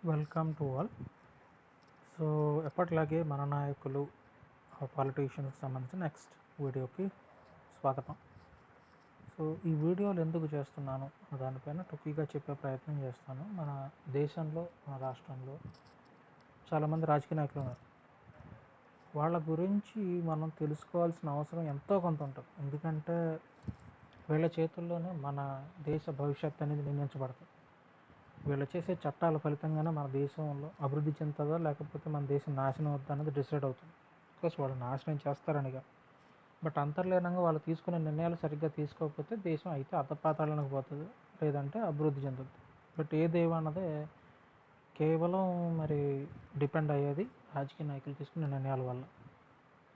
Welcome to all. So ఎప్పటిలాగే మన నాయకులు పాలిటీషియన్స్కి సంబంధించిన నెక్స్ట్ వీడియోకి స్వాగతం. సో ఈ వీడియోలు ఎందుకు చేస్తున్నాను దానిపైన టొక్కీగా చెప్పే ప్రయత్నం చేస్తాను. మన దేశంలో, మన రాష్ట్రంలో చాలామంది రాజకీయ నాయకులు ఉన్నారు. వాళ్ళ గురించి మనం తెలుసుకోవాల్సిన అవసరం ఎంతో కొంత ఉంటుంది. ఎందుకంటే వీళ్ళ చేతుల్లోనే మన దేశ భవిష్యత్తు అనేది నిర్ణయించబడుతుంది. వీళ్ళు చేసే చట్టాల ఫలితంగానే మన దేశంలో అభివృద్ధి చెందుతుందో లేకపోతే మన దేశం నాశనం అవుతుందో అనేది డిసైడ్ అవుతుంది. బికాస్ వాళ్ళు నాశనం చేస్తారనిగా, బట్ అంతర్లీనంగా వాళ్ళు తీసుకునే నిర్ణయాలు సరిగ్గా తీసుకోకపోతే దేశం అయితే అధపాతాళానికి పోతుంది, లేదంటే అభివృద్ధి చెందుతుంది. బట్ ఏదేమన్నదే కేవలం మరి డిపెండ్ అయ్యేది రాజకీయ నాయకులు తీసుకునే నిర్ణయాల వల్ల.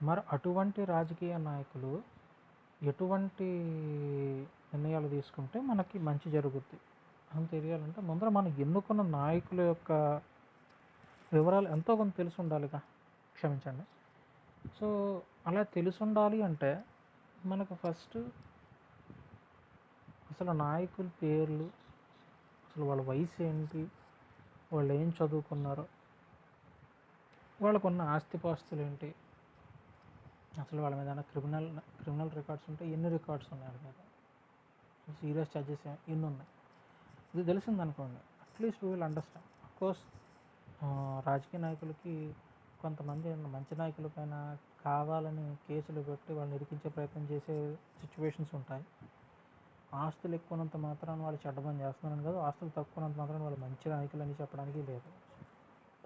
మరి అటువంటి రాజకీయ నాయకులు ఎటువంటి నిర్ణయాలు తీసుకుంటే మనకి మంచి జరుగుద్ది అని తెలియాలంటే ముందర మనం ఎన్నుకున్న నాయకుల యొక్క వివరాలు ఎంతో కొంత తెలిసి ఉండాలిగా. క్షమించండి. సో అలా తెలిసి ఉండాలి అంటే మనకు ఫస్ట్ అసలు నాయకుల పేర్లు, అసలు వాళ్ళ వయసు ఏంటి, వాళ్ళు ఏం చదువుకున్నారో, వాళ్ళకున్న ఆస్తిపాస్తులు ఏంటి, అసలు వాళ్ళ మీద క్రిమినల్ రికార్డ్స్ ఉంటే ఎన్ని రికార్డ్స్ ఉన్నాయి, వాళ్ళ మీద సీరియస్ ఛార్జెస్ ఎన్ని ఉన్నాయి, ఇది తెలిసిందనుకోండి అట్లీస్ట్ విల్ అండర్స్టాండ్. అఫ్కోర్స్ రాజకీయ నాయకులకి కొంతమంది మంచి నాయకుల పైన కావాలని కేసులు పెట్టి వాళ్ళని ఇరికించే ప్రయత్నం చేసే సిచ్యువేషన్స్ ఉంటాయి. ఆస్తులు ఎక్కువనంత మాత్రాన వాళ్ళు చెడ్డమని చేస్తున్నారని కాదు, ఆస్తులు తక్కువనంత మాత్రాన వాళ్ళు మంచి నాయకులు అని చెప్పడానికి లేదు.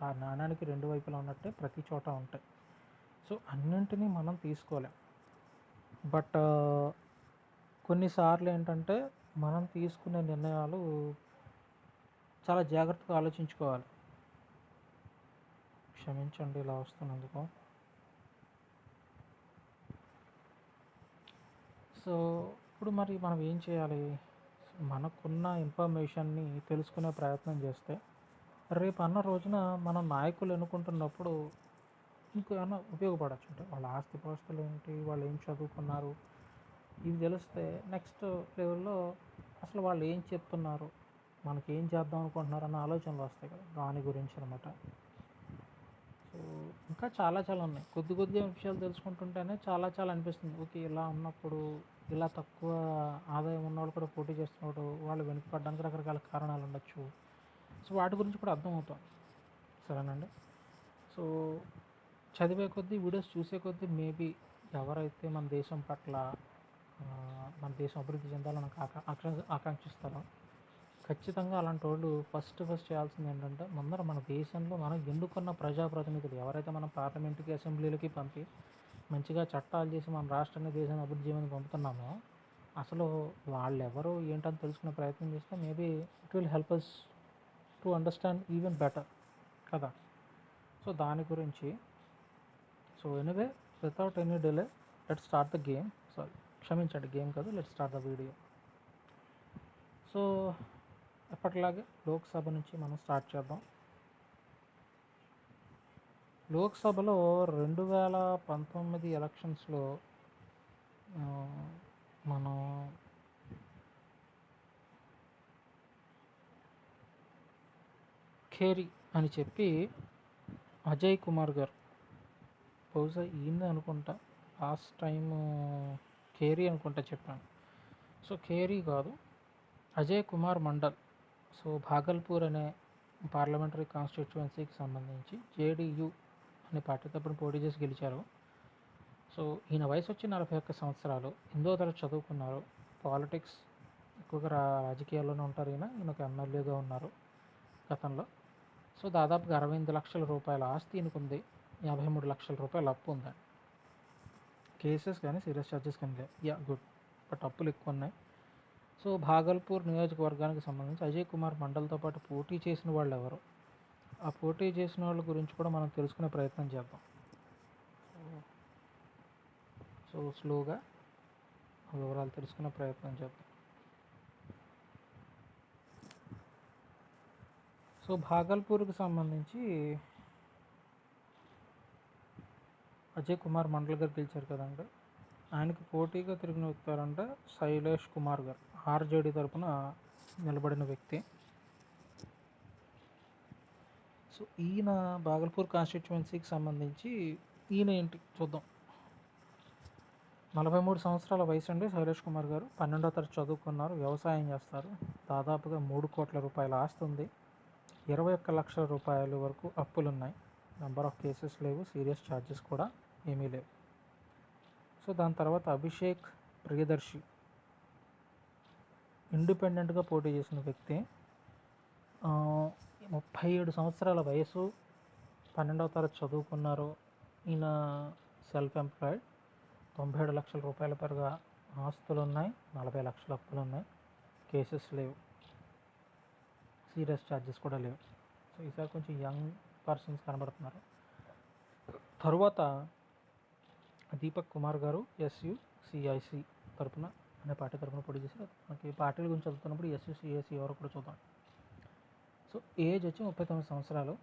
ఆ నాణ్యానికి రెండు వైపులా ఉన్నట్టే ప్రతి చోట ఉంటాయి. సో అన్నింటినీ మనం తీసుకోలేం. బట్ కొన్నిసార్లు ఏంటంటే మనం తీసుకునే నిర్ణయాలు చాలా జాగ్రత్తగా ఆలోచించుకోవాలి. క్షమించండి ఇలా వస్తున్నందుకు. సో ఇప్పుడు మరి మనం ఏం చేయాలి? మనకున్న ఇన్ఫర్మేషన్ని తెలుసుకునే ప్రయత్నం చేస్తే రేపు అన్న రోజున మనం నాయకులు ఎన్నుకుంటున్నప్పుడు ఇంకేమైనా ఉపయోగపడచ్చు. అంటే వాళ్ళ ఆస్తిపాస్తులు ఏంటి, వాళ్ళు ఏం చదువుకున్నారు, ఇవి తెలిస్తే నెక్స్ట్ లెవెల్లో అసలు వాళ్ళు ఏం చెప్తున్నారు, మనకి ఏం చేద్దాం అనుకుంటున్నారు అన్న ఆలోచనలు వస్తాయి కదా, దాని గురించి అనమాట. సో ఇంకా చాలా ఉన్నాయి. కొద్ది విషయాలు తెలుసుకుంటుంటేనే చాలా అనిపిస్తుంది. ఓకే, ఇలా ఉన్నప్పుడు ఇలా తక్కువ ఆదాయం ఉన్నవాళ్ళు కూడా పోటీ చేస్తున్నప్పుడు వాళ్ళు వెనుకపడడానికి రకరకాల కారణాలు ఉండొచ్చు. సో వాటి గురించి కూడా అర్థమవుతుంది. సరేనండి. సో చదివే కొద్దీ, వీడియోస్ చూసే కొద్దీ మేబీ ఎవరైతే మన దేశం పట్ల మన దేశం అభివృద్ధి చెందాలని ఆకాంక్షిస్తారో ఖచ్చితంగా అలాంటి వాళ్ళు ఫస్ట్ చేయాల్సింది ఏంటంటే ముందర మన దేశంలో మనం ఎన్నుకున్న ప్రజాప్రతినిధులు ఎవరైతే మనం పార్లమెంటుకి, అసెంబ్లీలకి పంపి మంచిగా చట్టాలు చేసి మన రాష్ట్రాన్ని, దేశాన్ని అభివృద్ధి చేయమని పంపుతున్నామో అసలు వాళ్ళెవరు ఏంటని తెలుసుకునే ప్రయత్నం చేస్తే maybe it will help us to understand even better కదా. సో దాని గురించి anyway without any delay let start the game. క్షమించండి, గేమ్ కాదు, let start the video. So ఎప్పటిలాగే లోక్సభ నుంచి మనం స్టార్ట్ చేద్దాం. లోక్సభలో 2019 ఎలక్షన్స్లో మనం ఖేరీ అని చెప్పి అజయ్ కుమార్ గారు, బహుశా ఈయన అనుకుంటా, లాస్ట్ టైం ఖేరీ అనుకుంటా చెప్పాను. సో ఖేరీ కాదు, అజయ్ కుమార్ మండల్. సో భాగల్పూర్ అనే పార్లమెంటరీ కాన్స్టిట్యుయెన్సీకి సంబంధించి జేడీయూ అనే పార్టీ తరపున పోటీ చేసి గెలిచారు. సో ఈయన వయసు వచ్చి 41 సంవత్సరాలు, 8వ తరగతి చదువుకున్నారు. పాలిటిక్స్ ఎక్కువగా రాజకీయాల్లోనే ఉంటారు. ఈయన ఒక ఎమ్మెల్యేగా ఉన్నారు గతంలో. సో దాదాపుగా 68 లక్షల రూపాయల ఆస్తి ఈయనకుంది, 53 లక్షల రూపాయల అప్పు ఉందండి. కేసెస్ కానీ సీరియస్ ఛార్జెస్ కానీ లేవు. గుడ్, బట్ అప్పులు ఎక్కువ ఉన్నాయి. సో భాగల్పూర్ నియోజకవర్గానికి సంబంధించి అజయ్ కుమార్ మండల్తో పాటు పోటీ చేసిన వాళ్ళు ఎవరు, ఆ పోటీ చేసిన వాళ్ళ గురించి కూడా మనం తెలుసుకునే ప్రయత్నం చేద్దాం. సో స్లోగా వివరాలు తెలుసుకునే ప్రయత్నం చేద్దాం. సో భాగల్పూర్కి సంబంధించి అజయ్ కుమార్ మండల్ గారు గెలిచారు కదండి. ఆయనకు పోటీగా తిరిగిన వ్యక్తి ఎవరంటే శైలేష్ కుమార్ గారు, ఆర్జేడీ తరపున నిలబడిన వ్యక్తి. సో ఈయన బాగల్పూర్ కాన్స్టిట్యువెన్సీకి సంబంధించి ఈయన ఏంటి చూద్దాం. 43 సంవత్సరాల వయసు అండి శైలేష్ కుమార్ గారు. 12వ తరగతి చదువుకున్నారు. వ్యవసాయం చేస్తారు. దాదాపుగా 3 కోట్ల రూపాయల ఆస్తి ఉంది. 21 లక్షల రూపాయల వరకు అప్పులున్నాయి. నెంబర్ ఆఫ్ కేసెస్ లేవు. సీరియస్ ఛార్జెస్ కూడా ఏమీ లేవు. సో దాని తర్వాత అభిషేక్ ప్రియదర్శి ఇండిపెండెంట్గా పోటీ చేసిన వ్యక్తి. 37 సంవత్సరాల వయసు, 12వ తరగతి చదువుకున్నారు. ఈయన సెల్ఫ్ ఎంప్లాయిడ్. 97 లక్షల రూపాయల పైగా ఆస్తులు ఉన్నాయి. 40 లక్షల అప్పులు ఉన్నాయి. కేసెస్ లేవు. సీరియస్ ఛార్జెస్ కూడా లేవు. సో ఈసారి కొంచెం యంగ్ పర్సన్స్ కనబడుతున్నారు. తరువాత దీపక్ కుమార్ గారు SUCIC తరపున అనే పార్టీ తరపున పోటీ చేశారు. మనకి పార్టీల గురించి చదువుతున్నప్పుడు SUCIC ఎవరు కూడా చూద్దాం. సో ఏజ్ వచ్చి 39 సంవత్సరాలు.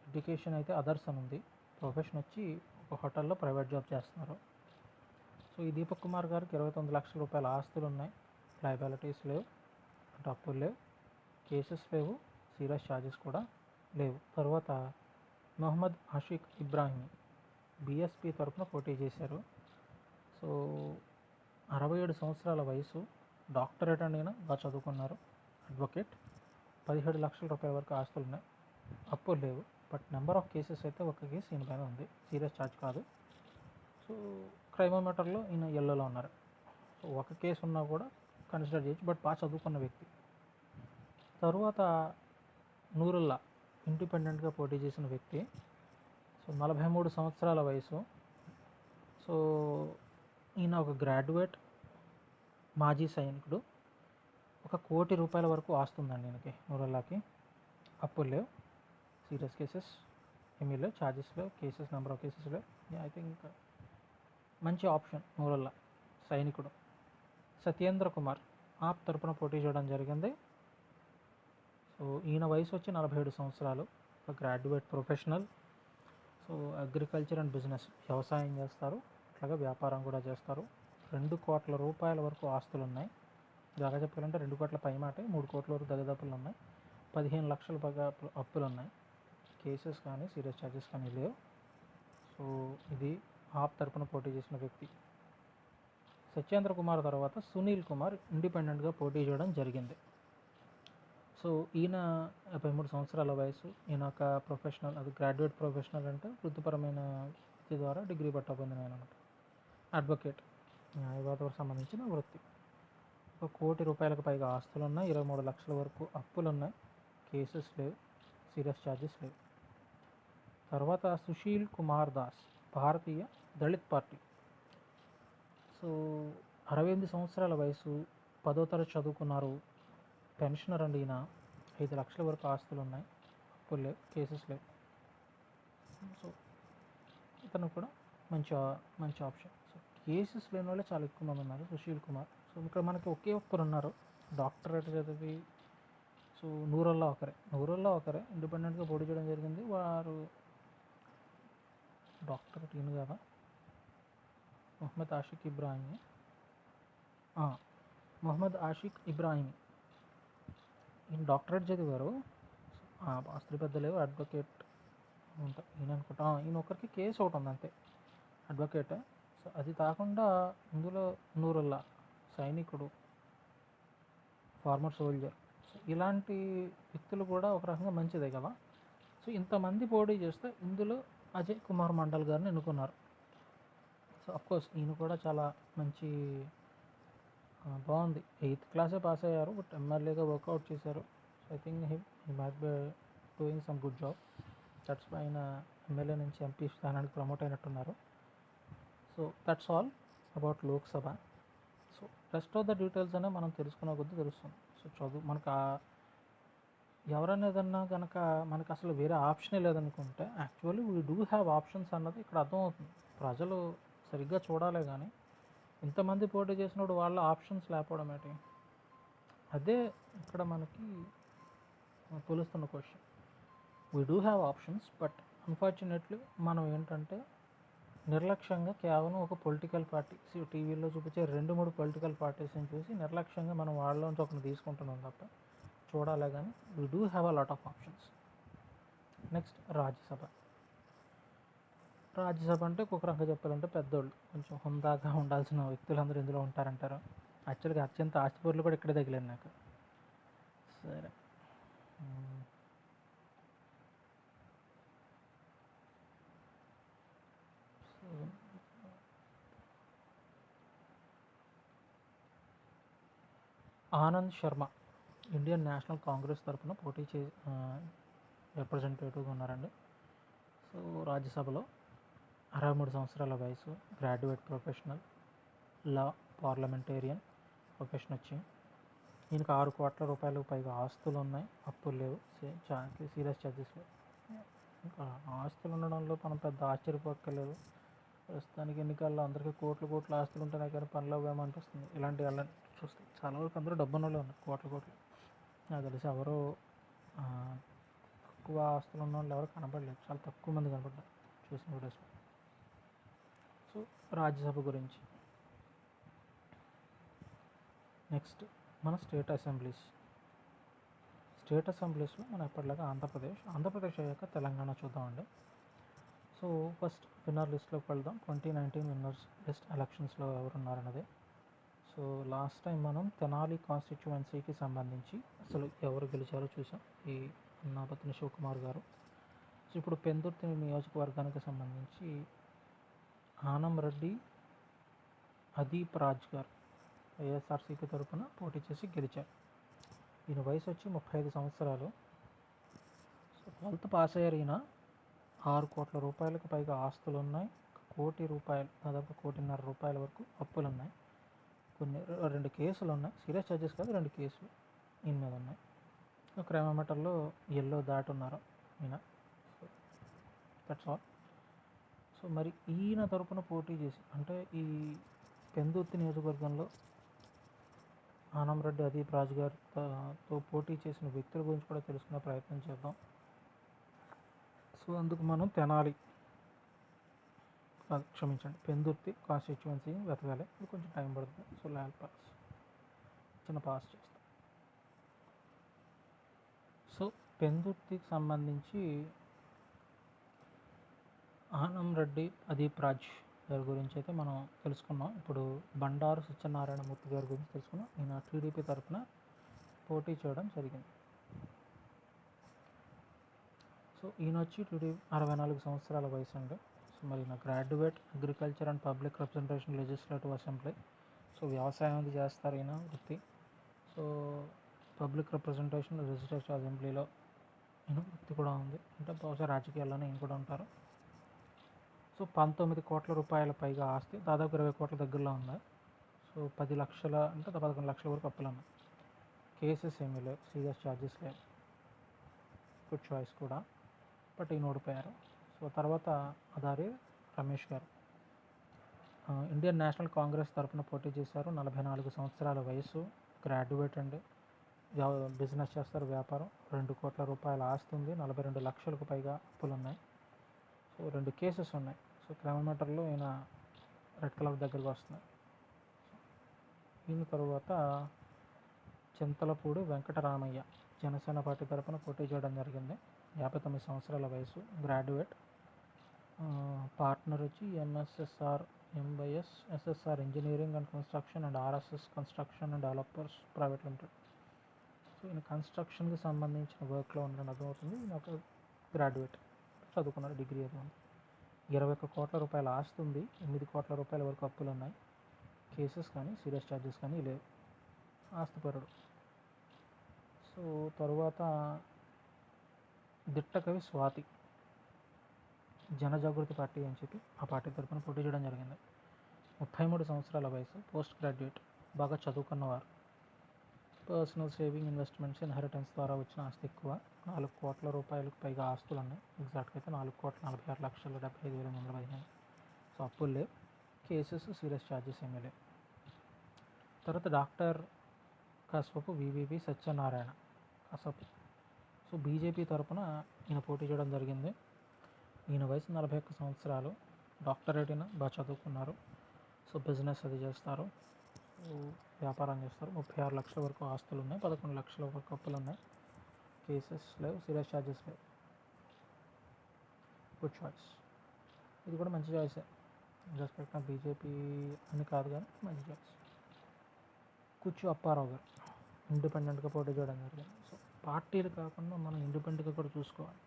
ఎడ్యుకేషన్ అయితే అదర్స్ అని ఉంది. ప్రొఫెషన్ వచ్చి ఒక హోటల్లో ప్రైవేట్ జాబ్ చేస్తున్నారు. సో ఈ దీపక్ కుమార్ గారికి 29 లక్షల రూపాయల ఆస్తులు ఉన్నాయి. లయబిలిటీస్ లేవు, అంటే అప్పులు లేవు, కేసెస్ లేవు, సీరియస్ ఛార్జెస్ కూడా లేవు. తర్వాత మొహమ్మద్ ఆషిక్ ఇబ్రాహీం BSP తరపున పోటీ చేశారు. సో 67 సంవత్సరాల వయసు, డాక్టరేట్ అండి, బాగా చదువుకున్నారు, అడ్వకేట్. 17 లక్షల రూపాయల వరకు ఆస్తులు ఉన్నాయి. అప్పులు లేవు. బట్ నెంబర్ ఆఫ్ కేసెస్ అయితే ఒక కేసు ఈయన పైన ఉంది. సీరియస్ ఛార్జ్ కాదు. సో క్రైమోమీటర్లో ఈయన ఎల్లోలో ఉన్నారు. సో ఒక కేసు ఉన్నా కూడా కన్సిడర్ చేయొచ్చు. బట్ బాగా చదువుకున్న వ్యక్తి. తరువాత నూరుల్లా ఇండిపెండెంట్గా పోటీ చేసిన వ్యక్తి. సో 43 సంవత్సరాల వయసు. సో ఈయన ఒక గ్రాడ్యుయేట్, మాజీ సైనికుడు. 1 కోటి రూపాయల వరకు ఆస్తుందండి ఈయనకి. నూరుల్లాకి అప్పులు లేవు, సీరియస్ కేసెస్ ఏమీ లేవు, ఛార్జెస్ లేవు, కేసెస్ నెంబర్ ఆఫ్ కేసెస్ లేవు. ఐ థింక్ మంచి ఆప్షన్ నూరుల్లా సైనికుడు. సత్యేంద్ర కుమార్ ఆప్ తరపున పోటీ చేయడం జరిగింది. సో ఈయన వయసు వచ్చి 47 సంవత్సరాలు. ఒక graduate professional. So agriculture and business, వ్యవసాయం చేస్తారు, అట్లాగే వ్యాపారం కూడా చేస్తారు. 2 కోట్ల రూపాయల వరకు ఆస్తులు ఉన్నాయి. బాగా చెప్పాలంటే 2 కోట్ల పై మాట, 3 కోట్ల వరకు దరిదాపులు ఉన్నాయి. 15 లక్షల పైగా అప్పులు ఉన్నాయి. కేసెస్ కానీ సీరియస్ ఛార్జెస్ కానీ లేవు. సో ఇది ఆప్ తరపున పోటీ చేసిన వ్యక్తి. సత్యేంద్ర కుమార్ తర్వాత సునీల్ కుమార్ ఇండిపెండెంట్గా పోటీ చేయడం జరిగింది. సో ఈయన 53 సంవత్సరాల వయసు. ఈయన ఒక ప్రొఫెషనల్, అది గ్రాడ్యుయేట్ ప్రొఫెషనల్ అంటే వృత్తిపరమైన వృత్తి ద్వారా డిగ్రీ పట్టా పొందిన ఆయన అనమాట. అడ్వకేట్, న్యాయవాదకు సంబంధించిన వృత్తి. 1 కోటి రూపాయలకు పైగా ఆస్తులు ఉన్నాయి. 23 లక్షల వరకు అప్పులు ఉన్నాయి. కేసెస్ లేవు, సీరియస్ ఛార్జెస్ లేవు. తర్వాత సుశీల్ కుమార్ దాస్, భారతీయ దళిత్ పార్టీ. సో 68 సంవత్సరాల వయసు, 10వ తరగతి చదువుకున్నారు, పెన్షనర్ అండి ఈయన. 5 లక్షల వరకు ఆస్తులు ఉన్నాయి. అప్పులు లేవు, కేసెస్ లేవు. సో ఇతను కూడా మంచి ఆప్షన్. సో కేసెస్ లేని వాళ్ళే చాలా ఎక్కువ మంది ఉన్నారు. సుశీల్ కుమార్. సో ఇక్కడ మనకి ఒకే ఒక్కరు ఉన్నారు, డాక్టరేట్ చదివి. సో నూరుల్లా ఒకరే ఇండిపెండెంట్గా పోటీ చేయడం జరిగింది. వారు డాక్టరేట్ ఈయన కదా, మొహమ్మద్ ఆషిక్ ఇబ్రాహీం ఈయన డాక్టరేట్ చదివారు. ఆస్తులు పెద్ద లేవు, అడ్వకేట్ ఉంటాయి ఈయన అనుకుంటా. ఈయన ఒకరికి కేసు ఒకటి ఉంది అంతే, అడ్వకేట్. సో అది కాకుండా ఇందులో నూరుల్లా సైనికుడు, ఫార్మర్ సోల్జర్. సో ఇలాంటి వ్యక్తులు కూడా ఒక రకంగా మంచిదే కదా. సో ఇంతమంది పోటీ చేస్తే ఇందులో అజయ్ కుమార్ మండల్ గారిని ఎన్నుకున్నారు. సో అఫ్కోర్స్ ఈయన కూడా చాలా మంచి, బాగుంది. 8th క్లాసే పాస్ అయ్యారు, బట్ ఎమ్మెల్యేగా వర్కౌట్ చేశారు. So I think he might be doing some good job. That's why ఆయన ఎమ్మెల్యే నుంచి MP స్థానానికి promote అయినట్టున్నారు. So that's all about Lok Sabha. So rest of the details అనే మనం తెలుసుకున్న కొద్దీ తెలుస్తుంది. సో మనకు ఎవరైనా ఏదన్నా కనుక మనకు అసలు వేరే ఆప్షనే లేదనుకుంటే, actually we do have options అన్నది ఇక్కడ అర్థమవుతుంది. ప్రజలు సరిగ్గా చూడాలే కానీ ఇంతమంది పోటీ చేసినప్పుడు వాళ్ళ ఆప్షన్స్ లేకపోవడం ఏంటి, అదే ఇక్కడ మనకి తెలుస్తున్న question. We do have options, but unfortunately మనం ఏంటంటే నిర్లక్ష్యంగా కేవలం ఒక పొలిటికల్ పార్టీ, టీవీలో చూపించే 2-3 పొలిటికల్ పార్టీస్ని చూసి నిర్లక్ష్యంగా మనం వాళ్ళలోంచి ఒకరిని తీసుకుంటున్నాం తప్ప చూడాలే కానీ we do have a lot of options. Next Rajya Sabha. Rajya Sabha అంటే ఒక రకంగా చెప్పాలంటే పెద్దోళ్ళు, కొంచెం హుందాగా ఉండాల్సిన వ్యక్తులందరూ ఇందులో ఉంటారంటారు. యాక్చువల్గా అత్యంత ఆస్తిపరులు కూడా ఇక్కడే తగిలారు నాకు. సరే. So Anand Sharma Indian national Congress తరఫున పోటీ రిప్రజెంటేటివ్గా ఉన్నారండి. సో రాజ్యసభలో 63 సంవత్సరాల వయసు, గ్రాడ్యుయేట్ ప్రొఫెషనల్, లా, పార్లమెంటేరియన్ ప్రొఫెషన్ వచ్చి ఈయనకు 6 కోట్ల రూపాయలకు పైగా ఆస్తులు ఉన్నాయి, అప్పులు లేవు, సీరియస్ ఛార్జెస్ లేవు. ఇంకా ఆస్తులు ఉండడంలో మనం పెద్ద ఆశ్చర్యపోక్కర్లేదు. ప్రస్తుతానికి ఎన్నికల్లో అందరికీ కోట్ల ఆస్తులు ఉంటేనే కానీ పనిలో అనిపిస్తుంది. ఇలాంటి వాళ్ళని చూస్తే చాలా వరకు అందరూ డబ్బున్న వాళ్ళే ఉన్నారు, కోట్లు. నాకు తెలిసి ఎవరో తక్కువ ఆస్తులు ఉన్న వాళ్ళు ఎవరు కనపడలేదు, చాలా తక్కువ మంది కనపడ్డారు చూసిన వీడియోస్లో. సో రాజ్యసభ గురించి. నెక్స్ట్ మన స్టేట్ అసెంబ్లీస్లో మనం ఎప్పటిలాగా ఆంధ్రప్రదేశ్ అయ్యాక తెలంగాణ చూద్దామండి. సో ఫస్ట్ విన్నర్ లిస్ట్లోకి వెళ్దాం. 2019 విన్నర్స్ లిస్ట్ ఎలక్షన్స్లో ఎవరున్నారన్నది. సో లాస్ట్ టైం మనం తెనాలి కాన్స్టిట్యువెన్సీకి సంబంధించి అసలు ఎవరు గెలిచారో చూసాం, ఈ అన్నాపతిని శివకుమార్ గారు. సో ఇప్పుడు పెందుర్తి నియోజకవర్గానికి సంబంధించి ఆనం రెడ్డి అదీప్ రాజ్ గారు వైఎస్ఆర్సీపీ తరఫున పోటీ చేసి గెలిచారు. ఈయన వయసు వచ్చి 35 సంవత్సరాలు. సో 12th పాస్ అయ్యారు ఈయన. 6 కోట్ల రూపాయలకు పైగా ఆస్తులు ఉన్నాయి, 1 కోటి రూపాయలు, దాదాపు 1.5 కోటి రూపాయల వరకు అప్పులు ఉన్నాయి. కొన్ని 2 కేసులు ఉన్నాయి, సీరియస్ ఛార్జెస్ కాదు, 2 కేసులు ఈయన మీద ఉన్నాయి. క్రైమోమీటర్లో ఎల్లో దాటి ఉన్నారు ఈయన. So that's all. సో మరి ఈయన తరపున పోటీ చేసి, అంటే ఈ పెందుర్తి నియోజకవర్గంలో ఆనంరెడ్డి అదీప్ రాజ్ గారితో పోటీ చేసిన వ్యక్తుల గురించి కూడా తెలుసుకునే ప్రయత్నం చేద్దాం. సో అందుకు మనం పెందుర్తి కాన్స్టిట్యువెన్సీ వెతకాలి, ఇది కొంచెం టైం పడుతుంది. సో చిన్న పాస్ చేస్తాం. సో పెందుర్తికి సంబంధించి ఆనం రెడ్డి అదీప్ రాజ్ గారి గురించి అయితే మనం తెలుసుకున్నాం. ఇప్పుడు బండారు సత్యనారాయణమూర్తి గారి గురించి తెలుసుకున్నాం. ఈయన టీడీపీ తరఫున పోటీ చేయడం జరిగింది. సో ఈయన వచ్చి 64 సంవత్సరాల వయసు అండి. సో మరి ఈయన graduate agriculture and public representation legislative assembly. So వ్యవసాయం అది చేస్తారు ఈయన వృత్తి. సో పబ్లిక్ రిప్రజెంటేషన్ లెజిస్లేటివ్ అసెంబ్లీలో ఈయన వృత్తి కూడా ఉంది, అంటే బహుశా రాజకీయాల్లోనే ఈయన కూడా ఉంటారు. సో 19 కోట్ల రూపాయల పైగా ఆస్తి, దాదాపు 20 కోట్ల దగ్గరలో ఉంది. సో 10 లక్షల అంటే 11 లక్షల వరకు అప్పులు ఉన్నాయి. కేసెస్ ఏమీ లేవు, సీరియస్ ఛార్జెస్ లేవు. గుడ్ చాయిస్ కూడా, బట్ ఈయన ఓడిపోయారు. సో తర్వాత అదారి రమేష్ గారు ఇండియన్ నేషనల్ కాంగ్రెస్ తరఫున పోటీ చేశారు. 44 సంవత్సరాల వయసు, గ్రాడ్యుయేట్ అండి, బిజినెస్ చేస్తారు, వ్యాపారం, 2 కోట్ల రూపాయల ఆస్తి ఉంది, 42 లక్షలకు పైగా అప్పులు ఉన్నాయి. సో 2 కేసెస్ ఉన్నాయి. సో క్రైమోమీటర్లో ఈయన రెడ్ కలర్ దగ్గరకు వస్తున్నాయి. ఈయన తరువాత చింతలపూడి వెంకటరామయ్య జనసేన పార్టీ తరఫున పోటీ చేయడం జరిగింది. 59 సంవత్సరాల వయసు, గ్రాడ్యుయేట్, పార్ట్నర్ వచ్చి SSR engineering and construction and RSS construction and developers private limited. So ఈయన కన్స్ట్రక్షన్కి సంబంధించిన వర్క్లో ఉండడం అర్థమవుతుంది. ఈయన ఒక గ్రాడ్యుయేట్, చదువుకున్నారు, డిగ్రీ అది ఉంది. 21 కోట్ల రూపాయల ఆస్తి ఉంది, 8 కోట్ల రూపాయల వరకు అప్పులు ఉన్నాయి. కేసెస్ కానీ సీరియస్ ఛార్జెస్ కానీ లేవు, ఆస్తిపరుడు. సో తరువాత దిట్టకవి స్వాతి జనజాగృతి పార్టీ అని చెప్పి ఆ పార్టీ తరఫున పోటీ చేయడం జరిగింది. 33 సంవత్సరాల వయసు, పోస్ట్ గ్రాడ్యుయేట్, బాగా చదువుకున్నవారు, పర్సనల్ సేవింగ్, ఇన్వెస్ట్మెంట్స్, ఇన్హెరిటెన్స్ ద్వారా వచ్చిన ఆస్తి ఎక్కువ, 4 కోట్ల రూపాయలకు పైగా ఆస్తులు ఉన్నాయి. ఎగ్జాక్ట్గా అయితే 4,46,75,115. సో అప్పులు లేవు, కేసెస్ సీరియస్ ఛార్జెస్ ఏమీ లేవు. తర్వాత డాక్టర్ కసపు వివివి సత్యనారాయణ కసపు. సో బీజేపీ తరఫున ఈయన పోటీ చేయడం జరిగింది. ఈయన వయసు 41 సంవత్సరాలు, డాక్టరేట్ అయినా, బాగా చదువుకున్నారు. సో బిజినెస్ అది చేస్తారు, వ్యాపారం చేస్తారు. 36 లక్షల వరకు ఆస్తులు ఉన్నాయి, 11 లక్షల వరకు అప్పులు ఉన్నాయి. కేసెస్ లేవు, సీరియస్ ఛార్జెస్ లేవు. Good choice. ఇది కూడా మంచి చాయిసే. రెస్పెక్ట్ ఆఫ్ బీజేపీ అని కాదు కానీ మంచి చాయిస్. కూర్చో అప్పారావు గారు ఇండిపెండెంట్గా పోటీ చేయడం జరిగింది. సో పార్టీలు కాకుండా మనం ఇండిపెండెంట్గా కూడా చూసుకోవాలి.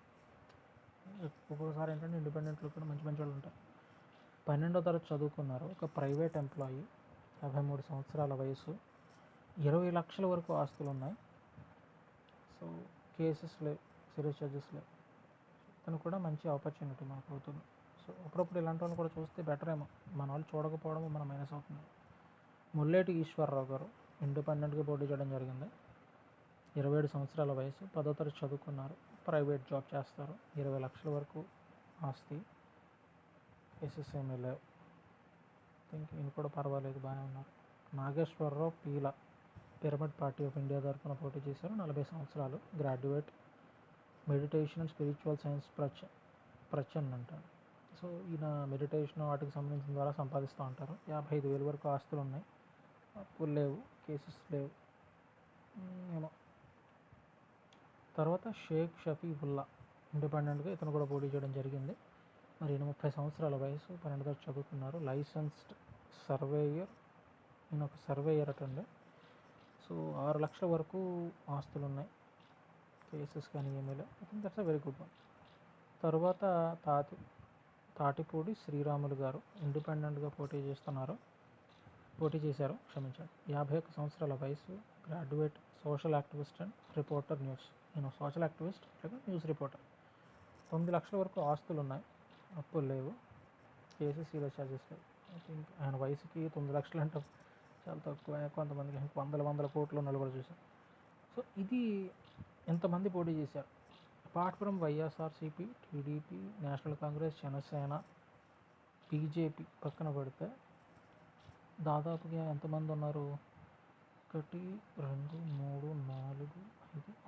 ఒక్కొక్కసారి ఏంటంటే ఇండిపెండెంట్లో కూడా మంచి మంచి వాళ్ళు ఉంటారు. 12వ తరగతి చదువుకున్నారు. ఒక ప్రైవేట్ ఎంప్లాయీ, 53 సంవత్సరాల వయసు, 20 లక్షల వరకు ఆస్తులు ఉన్నాయి. సో కేసెస్ లేవు, సీరియస్ చార్జెస్ లేవు. తను కూడా మంచి ఆపర్చునిటీ మనకు అవుతుంది. సో అప్పుడప్పుడు ఇలాంటి వాళ్ళు కూడా చూస్తే బెటర్ ఏమో. మన వాళ్ళు చూడకపోవడం మన మైనస్ అవుతుంది. ముల్లేటి ఈశ్వరరావు గారు ఇండిపెండెంట్గా పోటీ చేయడం జరిగింది. 27 సంవత్సరాల వయసు, 10వ తరగతి చదువుకున్నారు, ప్రైవేట్ జాబ్ చేస్తారు, 20 లక్షల వరకు ఆస్తి, కేసెస్ ఏమీ లేవు. థింక్ ఈయన కూడా పర్వాలేదు, బాగానే ఉన్నారు. Nageswararao Peela pyramid party of India తరఫున పోటీ చేశారు. 40 సంవత్సరాలు, graduate, meditation and spiritual science ప్రచన్ అంటారు. సో ఈయన మెడిటేషన్ వాటికి సంబంధించిన ద్వారా సంపాదిస్తూ ఉంటారు. 55,000 వరకు ఆస్తులు ఉన్నాయి, అప్పులు లేవు, కేసెస్ లేవు ఏమో. తర్వాత షేక్ షఫీవుల్లా ఇండిపెండెంట్గా ఇతను కూడా పోటీ చేయడం జరిగింది. మరి ఈయన 30 సంవత్సరాల వయసు, 12 తరగతి చదువుకున్నారు, లైసెన్స్డ్ సర్వేయర్. ఈయన ఒక సర్వేయర్ అటండి. సో 6 లక్షల వరకు ఆస్తులు ఉన్నాయి, కేసెస్ కానీ ఏమీ లేవు. I think that's a very good one. తర్వాత తాటిపూడి శ్రీరాములు గారు ఇండిపెండెంట్గా పోటీ చేశారు. 51 సంవత్సరాల వయసు, graduate, social activist and reporter news. నేను సోషల్ యాక్టివిస్ట్ లేదా న్యూస్ రిపోర్టర్. 9 లక్షల వరకు ఆస్తులు ఉన్నాయి, అప్పులు లేవు, కేసెస్ సీరియస్ చార్జెస్ లేవు. ఐ థింక్ ఆయన వయసుకి 9 లక్షలు అంటే చాలా తక్కువ. కొంతమందికి వందల కోట్లు ఉన్నవాళ్ళు కూడా చూసాం. సో ఇది ఎంతమంది పోటీ చేశారు. Apart from YSRCP, TDP, national Congress, Janasena, BJP పక్కన పెడితే దాదాపుగా ఎంతమంది ఉన్నారు? 1, 2, 3, 4, 5,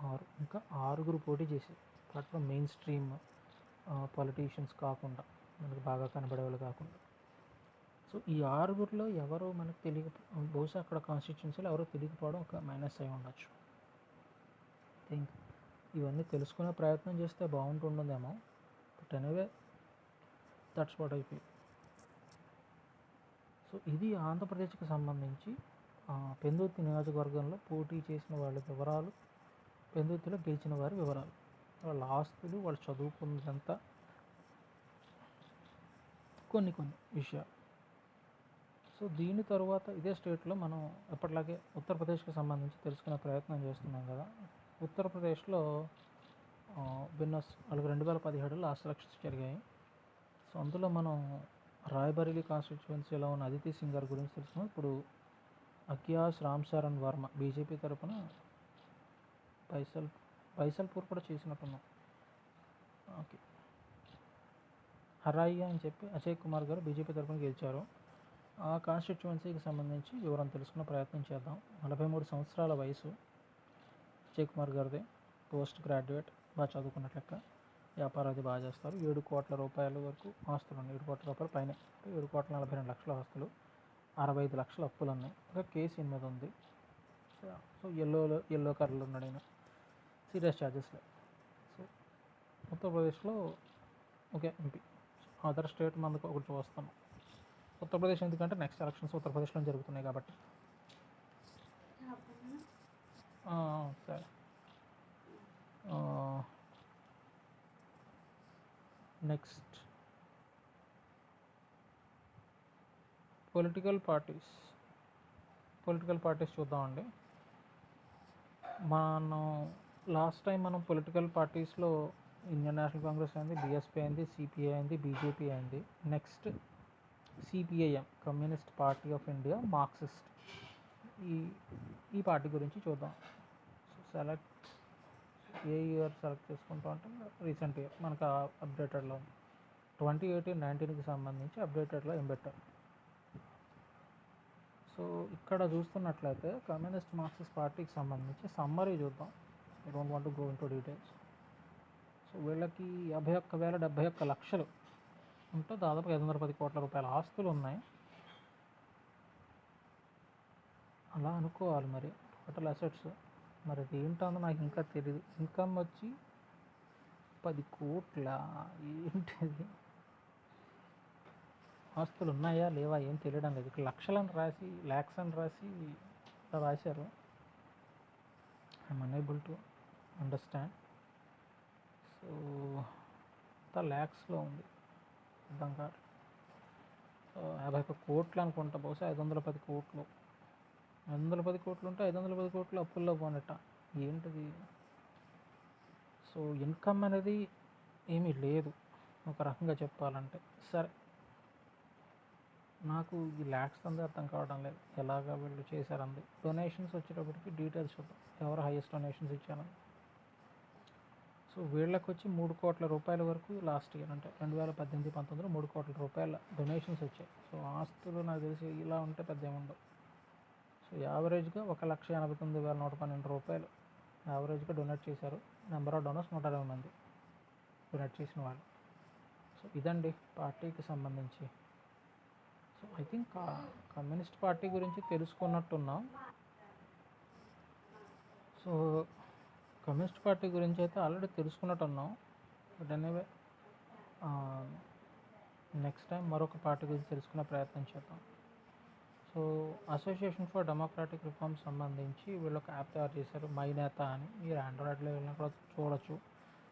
6, ఇంకా 6 పోటీ చేశారు. Apart from main stream politicians కాకుండా, మనకు బాగా కనబడే వాళ్ళు కాకుండా. సో ఈ 6లో ఎవరో మనకు బహుశా అక్కడ కాన్స్టిట్యున్సీలో ఎవరో తెలియకపోవడం ఒక మైనస్ అయి ఉండొచ్చు. థింక్ ఇవన్నీ తెలుసుకునే ప్రయత్నం చేస్తే బాగుంటుండదేమో. But anyway that's what I feel. So ఇది ఆంధ్రప్రదేశ్కి సంబంధించి పెందుర్తి నియోజకవర్గంలో పోటీ చేసిన వాళ్ళ వివరాలు, పెందుర్తిలో గెలిచిన వారి వివరాలు, వాళ్ళ ఆస్తులు, వాళ్ళు చదువుకున్నదంతా, కొన్ని విషయాలు. సో దీని తర్వాత ఇదే స్టేట్లో మనం ఎప్పటిలాగే ఉత్తరప్రదేశ్కి సంబంధించి తెలుసుకునే ప్రయత్నం చేస్తున్నాం కదా. ఉత్తరప్రదేశ్లో విన్నర్స్ వాళ్ళకి 2017లో లాస్ట్ ఎలక్షన్స్ జరిగాయి. సో అందులో మనం రాయ్బరేలీ కాన్స్టిట్యుయెన్సీలో ఉన్న అదితి సింగ్ గారి గురించి తెలుసుకున్నాం. ఇప్పుడు అకియాస్ రామ్ చరణ్ వర్మ బీజేపీ తరఫున బైసల్పూర్ కూడా చేసినట్టున్నాం. ఓకే, హరాయ్యా అని చెప్పి అజయ్ కుమార్ గారు బీజేపీ తరఫున గెలిచారు. ఆ కాన్స్టిట్యుయెన్సీకి సంబంధించి వివరం తెలుసుకునే ప్రయత్నం చేద్దాం. 43 సంవత్సరాల వయసు అజయ్ కుమార్ గారిది, పోస్ట్ గ్రాడ్యుయేట్, బాగా చదువుకున్నట్టు లెక్క, వ్యాపారం అది బాగా చేస్తారు. 7 కోట్ల రూపాయల వరకు ఆస్తులు ఉన్నాయి, 7 కోట్ల రూపాయల పైన, 7,42 లక్షల ఆస్తులు, 65 లక్షల అప్పులు ఉన్నాయి. ఒక కేసు ఈయన మీద ఉంది. సో ఎల్లో కలర్లో ఉన్నాడు ఆయన, సీరియస్ చార్జెస్ లేవు. సో ఉత్తరప్రదేశ్లో ఓకే ఎంపీ. అదర్ స్టేట్ మనకు ఒకటి చూస్తాం. ఉత్తరప్రదేశ్ ఎందుకంటే నెక్స్ట్ ఎలక్షన్స్ ఉత్తరప్రదేశ్లో జరుగుతున్నాయి కాబట్టి. సరే, నెక్స్ట్ పొలిటికల్ పార్టీస్ చూద్దామండి. లాస్ట్ టైం మనం పొలిటికల్ పార్టీస్లో ఇండియన్ నేషనల్ కాంగ్రెస్ అయింది, బీఎస్పీ అయింది, సిపిఐ అయింది, బీజేపీ అయింది. Next CPIM, communist party of India, Marxist, ఈ పార్టీ గురించి చూద్దాం. సో ఏ ఇయర్ సెలెక్ట్ చేసుకుంటాం అంటే రీసెంట్ ఇయర్ మనకు అప్డేటెడ్లో 2018-19కి సంబంధించి అప్డేటెడ్లో ఏం పెట్టారు. సో ఇక్కడ చూస్తున్నట్లయితే కమ్యూనిస్ట్ మార్క్సిస్ట్ పార్టీకి సంబంధించి సమ్మరీ చూద్దాం. I don't want to go into details. So వీళ్ళకి 51,071 లక్షలు ఉంటే దాదాపు 510 కోట్ల రూపాయల ఆస్తులు ఉన్నాయి అలా అనుకోవాలి. మరి టోటల్ అసెట్స్ మరి అది ఏంటో నాకు ఇంకా తెలియదు. ఇన్కమ్ వచ్చి 10,00,00,000 ఏంటిది? ఆస్తులు ఉన్నాయా లేవా ఏం తెలియడం లేదు. ఇక్కడ లక్షలని రాసి ల్యాక్స్ అని రాసి ఇలా రాశారు. I'm unable to understand. So అంతా ల్యాక్స్లో ఉంది, అర్థం కాదు. 51,00,00,000 అనుకుంటా, బహుశా 510,00,00,000. 510,00,00,000 ఉంటే 510,00,00,000 అప్పుల్లో పోనట ఏంటిది? సో ఇన్కమ్ అనేది ఏమీ లేదు ఒక రకంగా చెప్పాలంటే. సరే, నాకు ఈ ల్యాక్స్ అంతా అర్థం కావడం లేదు, ఎలాగా వీళ్ళు చేశారంది. డొనేషన్స్ వచ్చేటప్పటికి డీటెయిల్స్ చూద్దాం, ఎవరు హైయెస్ట్ డొనేషన్స్ ఇచ్చారని. సో వీళ్ళకి వచ్చి 3,00,00,000 రూపాయల వరకు లాస్ట్ ఇయర్, అంటే 2018-19లో 3,00,00,000 రూపాయల డొనేషన్స్ వచ్చాయి. సో ఆస్తులు నాకు తెలిసి ఇలా ఉంటే పెద్ద ఏముండవు. సో యావరేజ్గా 1,89,112 రూపాయలు యావరేజ్గా డొనేట్ చేశారు. నెంబర్ ఆఫ్ డోనర్స్ 120 మంది డొనేట్ చేసిన వాళ్ళు. సో ఇదండి పార్టీకి సంబంధించి. So I think communist party గురించి తెలుసుకున్నట్టున్నాం. సో కమ్యూనిస్ట్ పార్టీ గురించి అయితే ఆల్రెడీ తెలుసుకున్నట్టున్నాం. బట్ ఎనీవే, నెక్స్ట్ టైం మరొక పార్టీ గురించి తెలుసుకునే ప్రయత్నం చేద్దాం. So association for democratic reforms సంబంధించి వీళ్ళు ఒక యాప్ తయారు చేశారు, మై నేత అని. మీరు ఆండ్రాయిడ్లో వెళ్ళినా కూడా చూడొచ్చు.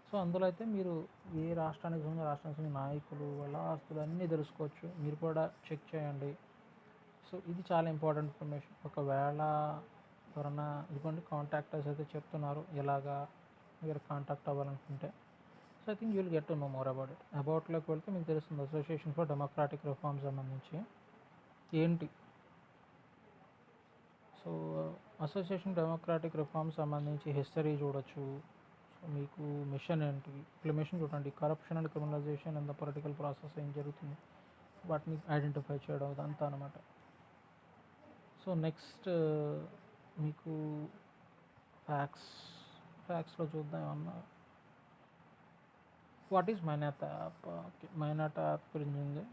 సో అందులో అయితే మీరు ఏ రాష్ట్రానికి చెందిన రాష్ట్రానికి నాయకులు వాళ్ళ ఆస్తులు అన్నీ తెలుసుకోవచ్చు. మీరు కూడా చెక్ చేయండి. సో ఇది చాలా ఇంపార్టెంట్ ఇన్ఫర్మేషన్. ఒకవేళ ఎవరన్నా ఇదిగోండి కాంటాక్టర్స్ అయితే చెప్తున్నారు ఎలాగా మీరు కాంటాక్ట్ అవ్వాలనుకుంటే. So I think you will get to know more about it. అబౌట్లోకి వెళ్తే మీకు తెలుస్తుంది అసోసియేషన్ ఫర్ డెమోక్రాటిక్ రిఫార్మ్స్ సంబంధించి ఏంటి. సో అసోసియేషన్ డెమోక్రాటిక్ రిఫార్మ్స్ సంబంధించి హిస్టరీ చూడొచ్చు. సో మీకు మిషన్ ఏంటి, ఇంప్లిమేషన్ చూడండి. Corruption and criminalisation and the political process ఏం జరుగుతుంది, వాటిని ఐడెంటిఫై చేయడం అదంతా అనమాట. సో నెక్స్ట్ మీకు ఫ్యాక్స్లో చూద్దాం ఏమన్నా. What is MyNeta app? Okay, MyNeta app గురించి ఉంది.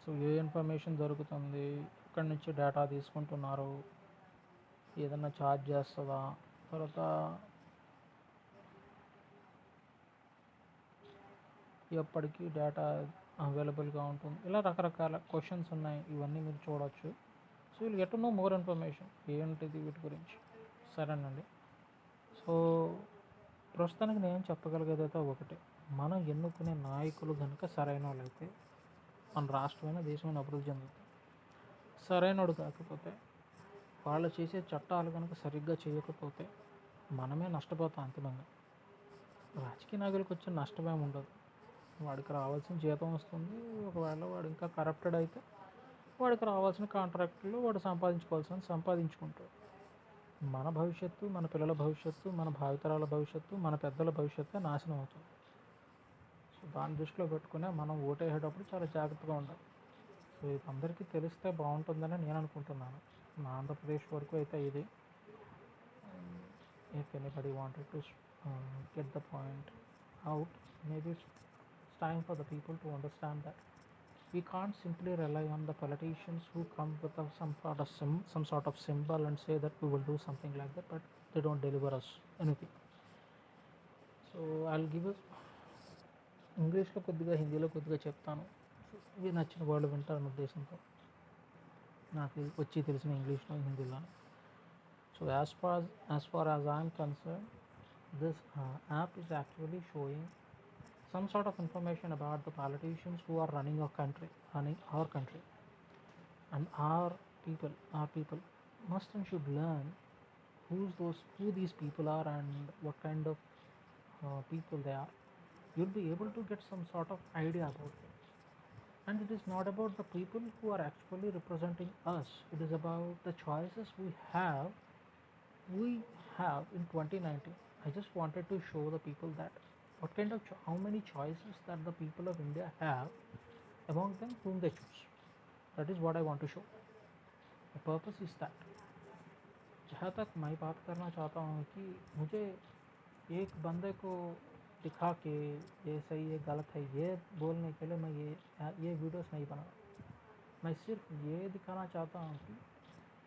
సో ఏ ఇన్ఫర్మేషన్ దొరుకుతుంది, ఇక్కడి నుంచి డేటా తీసుకుంటున్నారు, ఏదన్నా ఛార్జ్ చేస్తుందా, తర్వాత ఎప్పటికీ డేటా అవైలబుల్గా ఉంటుంది, ఇలా రకరకాల క్వశ్చన్స్ ఉన్నాయి. ఇవన్నీ మీరు చూడవచ్చు. సో వీళ్ళు get to know more information ఏంటిది వీటి గురించి. సరేనండి. సో ప్రస్తుతానికి నేను చెప్పగలిగేది అయితే ఒకటే, మనం ఎన్నుకునే నాయకులు కనుక సరైన వాళ్ళైతే మన రాష్ట్రమైన దేశమైన అభివృద్ధి చెందుతుంది. సరైనడు కాకపోతే, వాళ్ళు చేసే చట్టాలు కనుక సరిగ్గా చేయకపోతే మనమే నష్టపోతాం అంతిమంగా. రాజకీయ నాయకులకు వచ్చే నష్టమేమి ఉండదు. వాడికి రావాల్సిన జీతం వస్తుంది. ఒకవేళ వాడు ఇంకా కరప్టెడ్ అయితే వాడికి రావాల్సిన కాంట్రాక్టులు వాడు సంపాదించుకుంటాడు. మన భవిష్యత్తు, మన పిల్లల భవిష్యత్తు, మన భావితరాల భవిష్యత్తు, మన పెద్దల భవిష్యత్తు నాశనం అవుతుంది. సో దాన్ని దృష్టిలో పెట్టుకునే మనం ఓటేసేటప్పుడు చాలా జాగ్రత్తగా ఉండాలి. సో ఇది అందరికీ తెలిస్తే బాగుంటుందని నేను అనుకుంటున్నాను. నా ఆంధ్రప్రదేశ్ వరకు అయితే ఇది. If anybody wanted to get the point out, maybe it's time for the people to understand that we can't simply rely on the politicians who come with some sort of symbol and say that we will do something like that, but they don't deliver us anything. So I'll give us ఇంగ్లీష్లో కొద్దిగా, హిందీలో కొద్దిగా చెప్తాను. ఇవి నచ్చిన వాళ్ళు వింటారన్న ఉద్దేశంతో, నాకు వచ్చి తెలిసిన ఇంగ్లీష్లో హిందీలో. So as far as I'm concerned, this app is actually showing some sort of information about the politicians who are running our country, and our people must and should learn who these people are and what kind of people they are. You'll be able to get some sort of idea about it. And it is not about the people who are actually representing us, it is about the choices we have in 2019. I just wanted to show the people that what kind of how many choices that the people of India have, among them whom they choose. That is what I want to show. The purpose is that जहाँ तक मैं बात करना चाहता हूँ कि मुझे एक बंदे को दिखा के ये सही है गलत है ये बोलने के लिए मैं ये वीडियोस नहीं बना. मैं सिर्फ ये दिखाना चाहता हूँ कि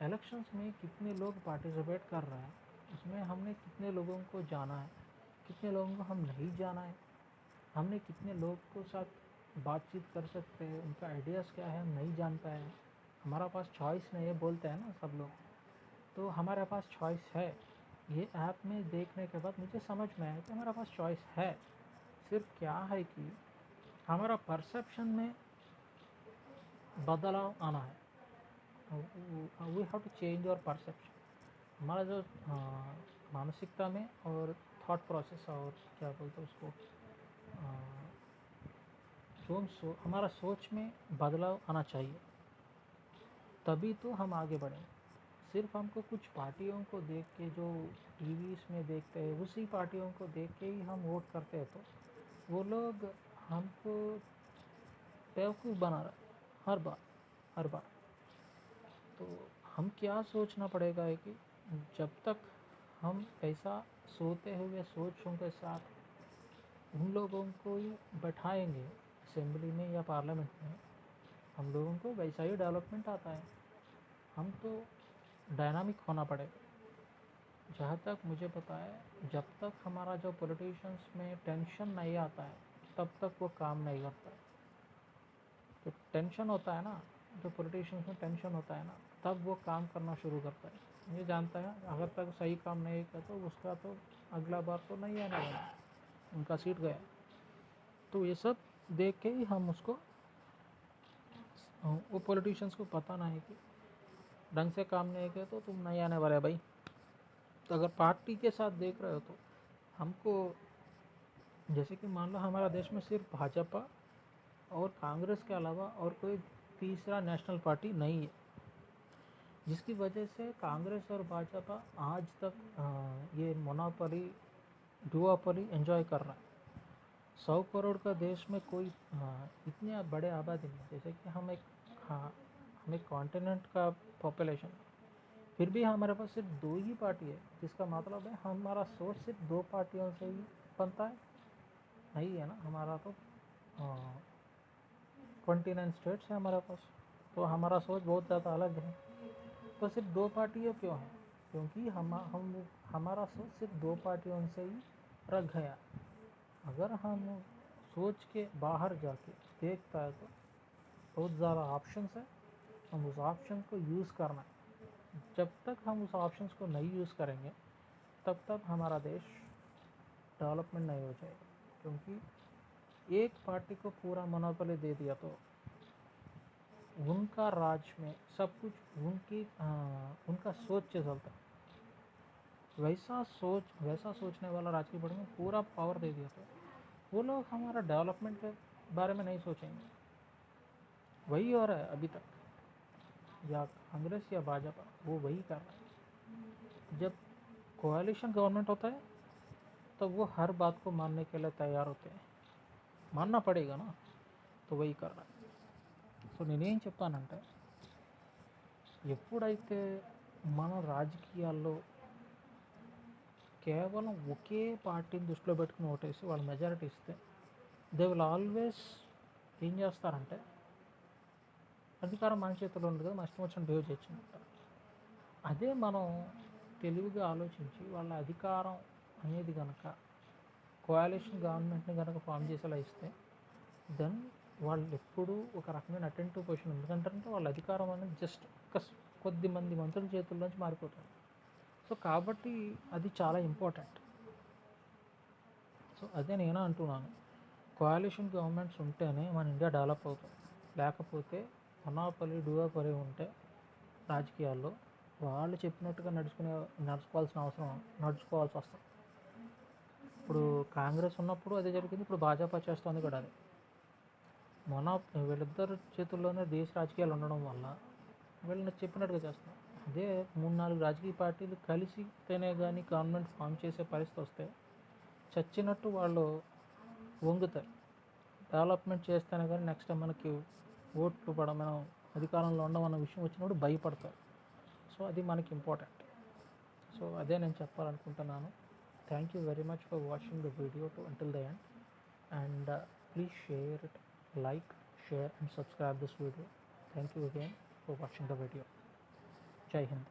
इलेक्शंस में कितने लोग पार्टिसिपेट कर रहे हैं, उसमें हमने कितने लोगों को जाना है, कितने लोगों को हम नहीं जाना है, हमने कितने लोग को साथ बातचीत कर सकते हैं, उनका आइडियाज़ क्या है हम नहीं जान पाए। हमारा पास चॉइस नहीं है बोलते हैं ना सब लोग, तो हमारे पास चॉइस है। ये ऐप में देखने के बाद मुझे समझ में आया कि हमारा पास चॉइस है। सिर्फ क्या है कि हमारा परसेप्शन में बदलाव आना है। वी हैव टू चेंज और परसेप्शन। हमारा जो मानसिकता में और थॉट प्रोसेस और क्या बोलते हैं उसको, जो हम हमारा सोच में बदलाव आना चाहिए, तभी तो हम आगे बढ़ेंगे। सिर्फ हमको कुछ पार्टियों को देख के जो टीवीज़ में देखते हैं उसी पार्टियों को देख के ही हम वोट करते हैं, तो वो लोग हमको बेवकूफ़ बना रहा है हर बार। तो हम क्या सोचना पड़ेगा है कि जब तक हम ऐसा सोते हुए सोचों के साथ उन लोगों को ही बैठाएंगे असेंबली में या पार्लियामेंट में, हम लोगों को वैसा ही डेवलपमेंट आता है। हम तो डायनामिक होना पड़ेगा। जहाँ तक मुझे पता है, जब तक हमारा जो पॉलिटिशियंस में टेंशन नहीं आता है तब तक वो काम नहीं करता है। जो टेंशन होता है ना, जो पॉलिटिशियंस में टेंशन होता है ना, तब वो काम करना शुरू करता है। ये जानता है अगर तक सही काम नहीं किया तो उसका तो अगला बार तो नहीं आने वाला, उनका सीट गया। तो ये सब देख के ही हम उसको, वो पॉलिटिशियंस को पता नहीं कि ढंग से काम नहीं किया तो तुम नहीं आने वाले भाई। तो अगर पार्टी के साथ देख रहे हो तो हमको, जैसे कि मान लो हमारा देश में सिर्फ भाजपा और कांग्रेस के अलावा और कोई तीसरा नेशनल पार्टी नहीं है, जिसकी वजह से कांग्रेस और भाजपा आज तक ये मोनोपोली डुओपोली एंजॉय कर रहा है। 100 करोड़ का देश में कोई इतने बड़े आबादी में, जैसे कि हम एक कॉन्टिनेंट का पॉपुलेशन, फिर भी हमारे पास सिर्फ 2 ही पार्टी है, जिसका मतलब है हमारा सोच सिर्फ 2 पार्टियों से ही बनता है। नहीं है ना, हमारा तो 29 स्टेट्स है हमारे पास, तो हमारा सोच बहुत ज़्यादा अलग है। तो सिर्फ 2 पार्टियाँ क्यों हैं? क्योंकि हमारा सोच सिर्फ 2 पार्टियों से ही रख गया। अगर हम सोच के बाहर जाके देखता है तो बहुत ज़्यादा ऑप्शंस है, हम उस ऑप्शन को यूज़ करना है। जब तक हम उस ऑप्शंस को नहीं यूज़ करेंगे तब तक हमारा देश डेवलपमेंट नहीं हो जाएगा। क्योंकि एक पार्टी को पूरा मोनोपोली दे दिया तो उनका राज में सब कुछ उनका सोच से चलता है। वैसा सोचने वाला राजकीय बोर्ड में पूरा पावर दे दिया तो वो लोग हमारा डेवलपमेंट के बारे में नहीं सोचेंगे। वही हो रहा है अभी तक, या कांग्रेस या भाजपा वो वही कर रहा है। जब कोalition गवर्नमेंट होता है तो वो हर बात को मानने के लिए तैयार होते हैं, मानना पड़ेगा ना, तो वही कर रहा है। సో నేనేం చెప్తానంటే, ఎప్పుడైతే మన రాజకీయాల్లో కేవలం ఒకే పార్టీని దృష్టిలో పెట్టుకుని ఓటేసి వాళ్ళు మెజారిటీ ఇస్తే దే విల్ ఆల్వేస్ ఏం చేస్తారంటే, అధికారం మన చేతిలో ఉంది కదా, మన ఇష్టం వచ్చిన బిహేవ్ చేయొచ్చు. అదే మనం తెలివిగా ఆలోచించి వాళ్ళ అధికారం అనేది కనుక కోయాలిషన్ గవర్నమెంట్ని కనుక ఫామ్ చేసేలా ఇస్తే దెన్ వాళ్ళు ఎప్పుడూ ఒక రకమైన అటెంటివ్ పొజిషన్, ఎందుకంటే వాళ్ళ అధికారం అనేది జస్ట్ కొద్ది మంది మంత్రుల చేతుల్లోంచి మారిపోతుంది. సో కాబట్టి అది చాలా ఇంపార్టెంట్. సో అదే నేను అంటున్నాను, కోయాలిషన్ గవర్నమెంట్స్ ఉంటేనే మన ఇండియా డెవలప్ అవుతుంది. లేకపోతే మొనోపలి డుయోపలి ఉంటే రాజకీయాల్లో వాళ్ళు చెప్పినట్టుగా నడుచుకోవాల్సి వస్తుంది. ఇప్పుడు కాంగ్రెస్ ఉన్నప్పుడు అదే జరిగింది, ఇప్పుడు భాజపా చేస్తుంది కూడా అదే. వీళ్ళిద్దరు చేతుల్లోనే దేశ రాజకీయాలు ఉండడం వల్ల వీళ్ళని చెప్పినట్టుగా చేస్తున్నారు. అదే 3-4 రాజకీయ పార్టీలు కలిసితేనే కానీ గవర్నమెంట్ ఫామ్ చేసే పరిస్థితి వస్తే చచ్చినట్టు వాళ్ళు వంగుతారు. డెవలప్మెంట్ చేస్తేనే కానీ నెక్స్ట్ టైం మనకి ఓట్లు మనం అధికారంలో ఉండమన్న విషయం వచ్చినప్పుడు భయపడతారు. సో అది మనకి ఇంపార్టెంట్. సో అదే నేను చెప్పాలనుకుంటున్నాను. Thank you very much for watching the video until the end, and please share it, like, share and subscribe this video. Thank you again for watching the video. Jai Hind.